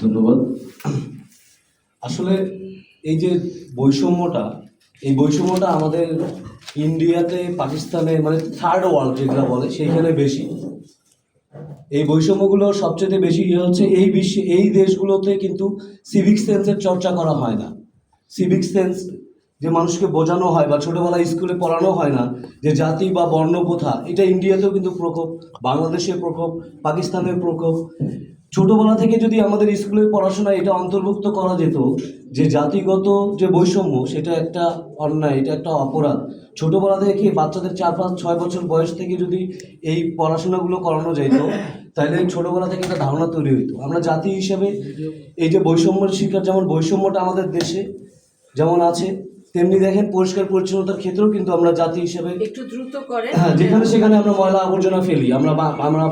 ধন্যবাদ। আসলে এই যে বৈষম্যটা, এই বৈষম্যটা আমাদের ইন্ডিয়াতে, পাকিস্তানে, মানে থার্ড ওয়ার্ল্ড যেগুলো বলে সেইখানে বেশি। এই বৈষম্যগুলো সবচেয়ে বেশি হচ্ছে এই দেশগুলোতে কিন্তু সিভিক সেন্সের চর্চা করা হয় না। সিভিক সেন্স যে মানুষকে বোঝানো হয় বা ছোটোবেলায় স্কুলে পড়ানো হয় না, যে জাতি বা বর্ণ প্রথা, এটা ইন্ডিয়াতেও কিন্তু প্রকোপ, বাংলাদেশের প্রকোপ, পাকিস্তানের প্রকোপ। ছোটোবেলা থেকে যদি আমাদের স্কুলের পড়াশোনায় এটা অন্তর্ভুক্ত করা যেত যে জাতিগত যে বৈষম্য সেটা একটা অন্যায়, এটা একটা অপরাধ। ছোটোবেলা থেকে বাচ্চাদের 4, 5, 6 বছর বয়স থেকে যদি এই পড়াশোনাগুলো করানো যেত, তাহলে ছোটোবেলা থেকে একটা ধারণা তৈরি হইতো। আমরা জাতি হিসেবে এই যে বৈষম্যের শিকার, যেমন বৈষম্যটা আমাদের দেশে যেমন আছে, তেমনি দেখেন পরিষ্কার পরিচ্ছন্নতার ক্ষেত্রেও কিন্তু আমরা জাতি হিসেবে একটু দ্রুত করে, হ্যাঁ, যেখানে সেখানে আমরা ময়লা আবর্জনা ফেলি। আমরা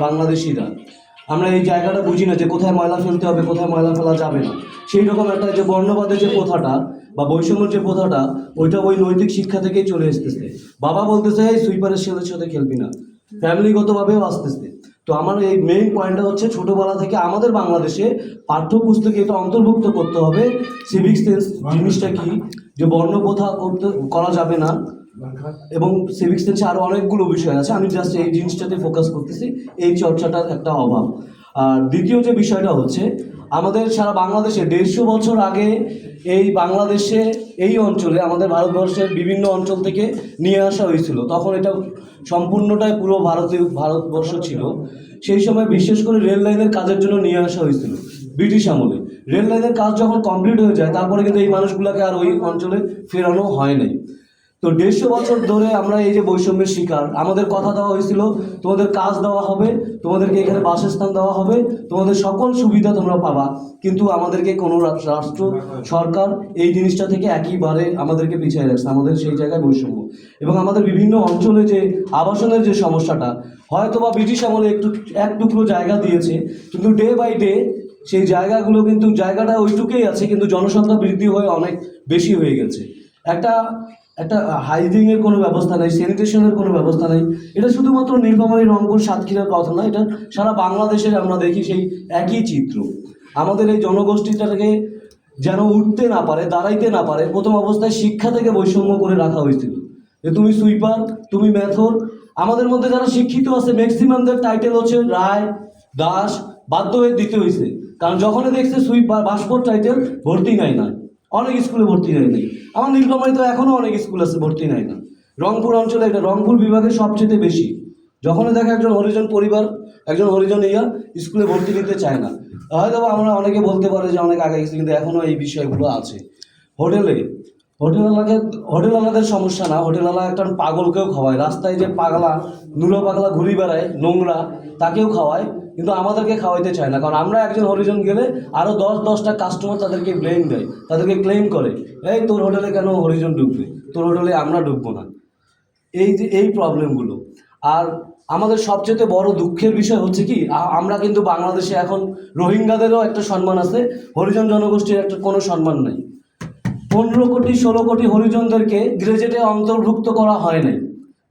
বাংলাদেশিরা আমরা এই জায়গাটা বুঝি না যে কোথায় ময়লা ফেলতে হবে, কোথায় ময়লা ফেলা যাবে না। সেই রকম একটা যে বর্ণবাদের যে প্রথাটা বা বৈষম্যের যে প্রথাটা, ওইটা ওই নৈতিক শিক্ষা থেকেই চলে আসতেছে। বাবা বলতেছে এই সুইপারের ছেলের সাথে খেলবি না, ফ্যামিলিগতভাবেও আসতেছে। তো আমার এই মেইন পয়েন্টটা হচ্ছে ছোটোবেলা থেকে আমাদের বাংলাদেশে পাঠ্যপুস্তকে এটা অন্তর্ভুক্ত করতে হবে। সিভিক সেন্স জিনিসটা কি, যে বর্ণপ্রথা করা যাবে না, এবং সিভিক সেন্সে আরও অনেকগুলো বিষয় আছে, আমি জাস্ট এই জিনিসটাতে ফোকাস করতেছি। এই চর্চাটার একটা অভাব। আর দ্বিতীয় যে বিষয়টা হচ্ছে, আমাদের সারা বাংলাদেশে 150 বছর আগে এই বাংলাদেশে, এই অঞ্চলে, আমাদের ভারতবর্ষের বিভিন্ন অঞ্চল থেকে নিয়ে আসা হয়েছিল। তখন এটা সম্পূর্ণটাই পুরো ভারতবর্ষ ছিল। সেই সময় বিশেষ করে রেল লাইনের কাজের জন্য নিয়ে আসা হয়েছিল ব্রিটিশ আমলে। রেল লাইনের কাজ যখন কমপ্লিট হয়ে যায়, তারপরে কিন্তু এই মানুষগুলোকে আর ওই অঞ্চলে ফেরানো হয় নাই। তো 150 বছর ধরে আমরা এই যে বৈষম্যের শিকার। আমাদের কথা দেওয়া হয়েছিল তোমাদের কাজ দেওয়া হবে, তোমাদেরকে এখানে বাসস্থান দেওয়া হবে, তোমাদের সকল সুবিধা তোমরা পাবা, কিন্তু আমাদেরকে কোনো রাষ্ট্র সরকার এই জিনিসটা থেকে একইবারে আমাদেরকে পিছিয়ে রাখছে। আমাদের সেই জায়গায় বৈষম্য, এবং আমাদের বিভিন্ন অঞ্চলে যে আবাসনের যে সমস্যাটা, হয়তো বা ব্রিটিশ আমলে এক টুকরো জায়গা দিয়েছে, কিন্তু ডে বাই ডে সেই জায়গাগুলো কিন্তু জায়গাটা ওইটুকুই আছে, কিন্তু জনসংখ্যা বৃদ্ধি হয়ে অনেক বেশি হয়ে গেছে। একটা একটা হাইজিনের কোনো ব্যবস্থা নেই, স্যানিটেশনের কোনো ব্যবস্থা নেই। এটা শুধুমাত্র নীলফামারী, রংপুর, সাতক্ষীরার কথা না, এটা সারা বাংলাদেশের আমরা দেখি সেই একই চিত্র। আমাদের এই জনগোষ্ঠীটাকে যেন উঠতে না পারে, দাঁড়াইতে না পারে, প্রথম অবস্থায় শিক্ষা থেকে বৈষম্য করে রাখা হয়েছিল, যে তুমি সুইপার, তুমি মেথর। আমাদের মধ্যে যারা শিক্ষিত আছে ম্যাক্সিমামদের টাইটেল হচ্ছে রায়, দাস, বাধ্য হয়ে দিতে হয়েছে। কারণ যখনই দেখছে সুইপার, ভাস্কর টাইটেল, ভর্তি নেয় না, অনেক স্কুলে ভর্তি নেয় নাই। আমার নীলফামারীতে এখনও অনেক স্কুল আছে ভর্তি নেয় না। রংপুর অঞ্চলে, এটা রংপুর বিভাগে সবচেয়ে বেশি। যখনই দেখে একজন হরিজন পরিবার, একজন হরিজন স্কুলে ভর্তি নিতে চায় না। হয়তো আমরা অনেকে বলতে পারে যে অনেক আগে গেছে, কিন্তু এখনও এই বিষয়গুলো আছে। হোটেলওয়ালাদের সমস্যা না, হোটেলওয়ালা একটা পাগলকেও খাওয়ায়, রাস্তায় যে পাগলা নুলো পাগলা ঘুরি বেড়ায় নোংরা, তাকেও খাওয়ায়, কিন্তু আমাদেরকে খাওয়াইতে চায় না। কারণ আমরা একজন হরিজন গেলে আরও 10-10টা কাস্টমার তাদেরকে ব্লেম দেয়, তাদেরকে ক্লেম করে, এই তোর হোটেলে কেন হরিজন ঢুকবে, তোর হোটেলে আমরা ঢুকবো না। এই যে এই প্রবলেমগুলো। আর আমাদের সবচেয়ে বড় দুঃখের বিষয় হচ্ছে কি, আমরা কিন্তু বাংলাদেশে এখন রোহিঙ্গাদেরও একটা সম্মান আছে, হরিজন জনগোষ্ঠীর একটা কোনো সম্মান নাই। 15 কোটি 16 কোটি হরিজনদেরকে গ্রেজেটে অন্তর্ভুক্ত করা হয় নাই।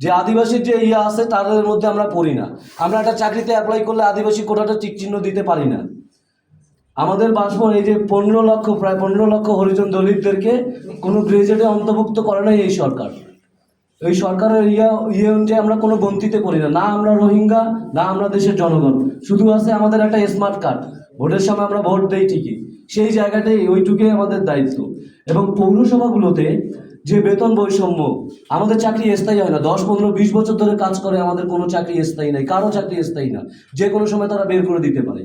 যে আদিবাসীর যে আছে তাদের মধ্যে আমরা পড়ি না। আমরা একটা চাকরিতে অ্যাপ্লাই করলে আদিবাসী কোটাটা টিকচিহ্ন দিতে পারি না। আমাদের পাসপোর্ট এই যে 15 লক্ষ, প্রায় 15 লক্ষ হরিজন দলিতদেরকে কোনো গ্রেজেটে অন্তর্ভুক্ত করে নাই এই সরকার। এই সরকারের অনুযায়ী আমরা কোনো গন্তিতে করি না, না আমরা রোহিঙ্গা, না আমরা দেশের জনগণ। শুধু আছে আমাদের একটা স্মার্ট কার্ড, ভোটের সময় আমরা ভোট দেই ঠিকই, সেই জায়গাটাই ওইটুকুই আমাদের দায়িত্ব। এবং পৌরসভাগুলোতে যে বেতন বৈষম্য, আমাদের চাকরি স্থায়ী হয় না। 10, 15, 20 বছর ধরে কাজ করে, আমাদের কোনো চাকরি স্থায়ী নাই, কারো চাকরি স্থায়ী না, যে কোনো সময় তারা বের করে দিতে পারে।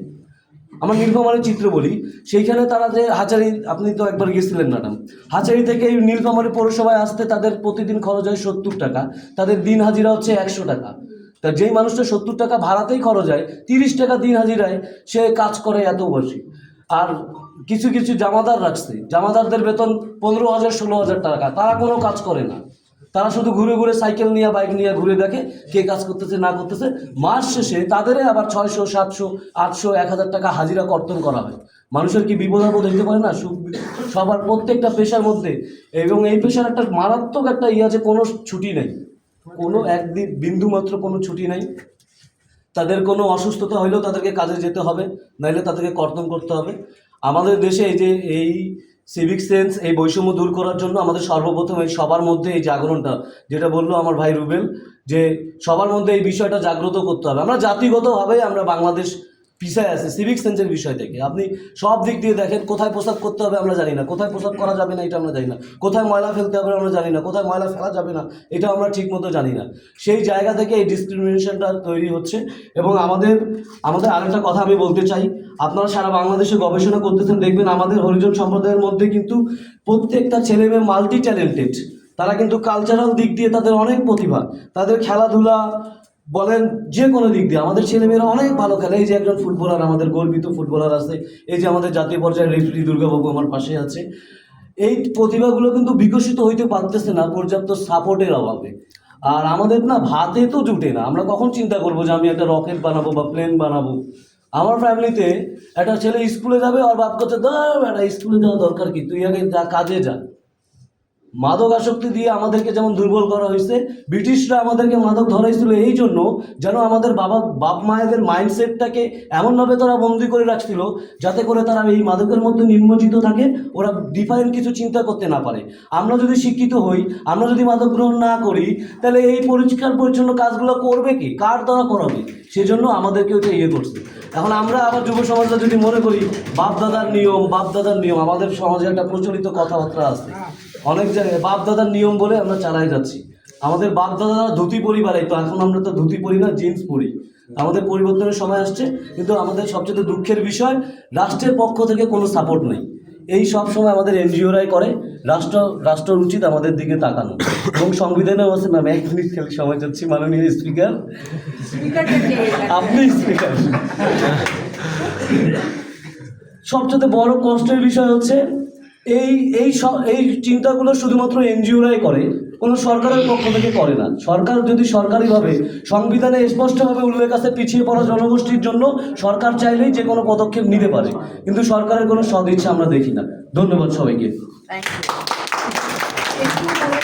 আমার নীলফামারীর চিত্র বলি, সেইখানে তারা যে হাজারি, আপনি তো একবার গেছিলেন ম্যাডাম, হাজারি থেকে এই নীলফামারী পৌরসভায় আসতে তাদের প্রতিদিন খরচ হয় 70 টাকা, তাদের দিন হাজিরা হচ্ছে 100 টাকা। তা যেই মানুষটা 70 টাকা ভাড়াতেই খরচ হয়, 30 টাকা দিন হাজিরায় সে কাজ করে এত বেশি। আর কিছু কিছু জামাদার রাখছে, জামাদারদের বেতন 15,000 16,000 টাকা, তারা কোনো কাজ করে না, তারা শুধু ঘুরে ঘুরে সাইকেল নিয়ে, বাইক নিয়ে ঘুরে দেখে কে কাজ করতেছে না করতেছে। মাস শেষে তাদের আবার 600 700 800 1000 টাকা হাজিরা কর্তন করা হয়। মানুষের কি বিপদ আপদ হইতে পারে না? সবার প্রত্যেকটা পেশার মধ্যে, এবং এই পেশার একটা মারাত্মক একটা আছে, কোনো ছুটি নেই, কোনো একদিন বিন্দু মাত্র কোনো ছুটি নেই। তাদের কোনো অসুস্থতা হইলেও তাদেরকে কাজে যেতে হবে, নাইলে তাদেরকে কর্তন করতে হবে। আমাদের দেশে এই সিভিক সেন্স, এই বৈষম্য দূর করার জন্য আমাদের সর্বপ্রথম এই সবার মধ্যে এই জাগরণটা, যেটা বললো আমার ভাই রুবেল, যে সবার মধ্যে এই বিষয়টা জাগ্রত করতে হবে। আমরা জাতিগতভাবে আমরা বাংলাদেশ পিছায় আছে সিভিক সেন্সের বিষয় থেকে। আপনি সব দিক দিয়ে দেখেন, কোথায় প্রস্রাব করতে হবে আমরা জানি না, কোথায় প্রস্রাব করা যাবে না এটা আমরা জানি না, কোথায় ময়লা ফেলতে হবে আমরা জানি না, কোথায় ময়লা ফেলা যাবে না এটা আমরা ঠিকমতো জানি না। সেই জায়গা থেকে এই ডিসক্রিমিনেশনটা তৈরি হচ্ছে। এবং আমাদের আরেকটা কথা আমি বলতে চাই, আপনারা সারা বাংলাদেশে গবেষণা করতেছেন, দেখবেন আমাদের হরিজন সম্প্রদায়ের মধ্যে কিন্তু প্রত্যেকটা ছেলে মেয়ে মাল্টি ট্যালেন্টেড। তারা কিন্তু কালচারাল দিক দিয়ে তাদের অনেক প্রতিভা, তাদের খেলাধুলা বলেন যে কোনো দিক দিয়ে আমাদের ছেলেমেয়েরা অনেক ভালো খেলে। এই যে একজন ফুটবলার, আমাদের গর্বিত ফুটবলার আছে, এই যে আমাদের জাতীয় পর্যায়ের রেফারি দুর্গাবাবু আমার পাশে আছে। এই প্রতিভাগুলো কিন্তু বিকশিত হইতে পারতেছে না পর্যাপ্ত সাপোর্টের অভাবে। আর আমাদের না ভাতে তো জুটে না। আমরা কখন চিন্তা করবো যে আমি একটা রকেট বানাবো বা প্লেন বানাবো? আমার ফ্যামিলিতে একটা ছেলে স্কুলে যাবে, আর বাপ করছে একটা স্কুলে যাওয়া দরকার কি, তুই আগে যা কাজে যা। মাদক আসক্তি দিয়ে আমাদেরকে যেমন দুর্বল করা হয়েছে, ব্রিটিশরা আমাদেরকে মাদক ধরাইছিল এই জন্য যেন আমাদের বাপ মায়েদের মাইন্ডসেটটাকে এমনভাবে তারা বন্দি করে রাখছিল যাতে করে তারা এই মাদকের মধ্যে নিমজ্জিত থাকে, ওরা ডিফাইন কিছু চিন্তা করতে না পারে। আমরা যদি শিক্ষিত হই, আমরা যদি মাদক গ্রহণ না করি, তাহলে এই পরিষ্কার পরিচ্ছন্ন কাজগুলো করবে কি, কার দ্বারা করাবে? সেজন্য আমাদেরকে ওইটা করছে। এখন আমরা আবার যুব সমাজটা যদি মনে করি বাপ দাদার নিয়ম, আমাদের সমাজে একটা প্রচলিত কথাবার্তা আছে অনেক জায়গায়, বাপ দাদার নিয়ম বলে আমরা চালাই যাচ্ছি। আমাদের বাপ দাদারা ধুতি পরিবারে, তো এখন আমরা তো ধুতি পরি না, জিন্স পরি। আমাদের পরিবর্তনের সময় আসছে, কিন্তু আমাদের সবচেয়ে দুঃখের বিষয় রাষ্ট্রের পক্ষ থেকে কোনো সাপোর্ট নেই। এই সব সময় আমাদের এনজিওরাই করে। রাষ্ট্র উচিত আমাদের দিকে তাকানো। এবং সংবিধানেও আছে, ম্যাম এক মিনিট খালি সময় যাচ্ছি, মাননীয় স্পিকার আপনি স্পিকার। সবচেয়ে বড় কষ্টের বিষয় হচ্ছে এই চিন্তাগুলো শুধুমাত্র এনজিওরাই করে, কোনো সরকারের পক্ষ থেকে করে না। সরকার যদি সরকারিভাবে সংবিধানে স্পষ্টভাবে উল্লেখ আছে পিছিয়ে পড়া জনগোষ্ঠীর জন্য সরকার চাইলেই যে কোনো পদক্ষেপ নিতে পারে, কিন্তু সরকারের কোনো সদিচ্ছা আমরা দেখি না। ধন্যবাদ সবাইকে।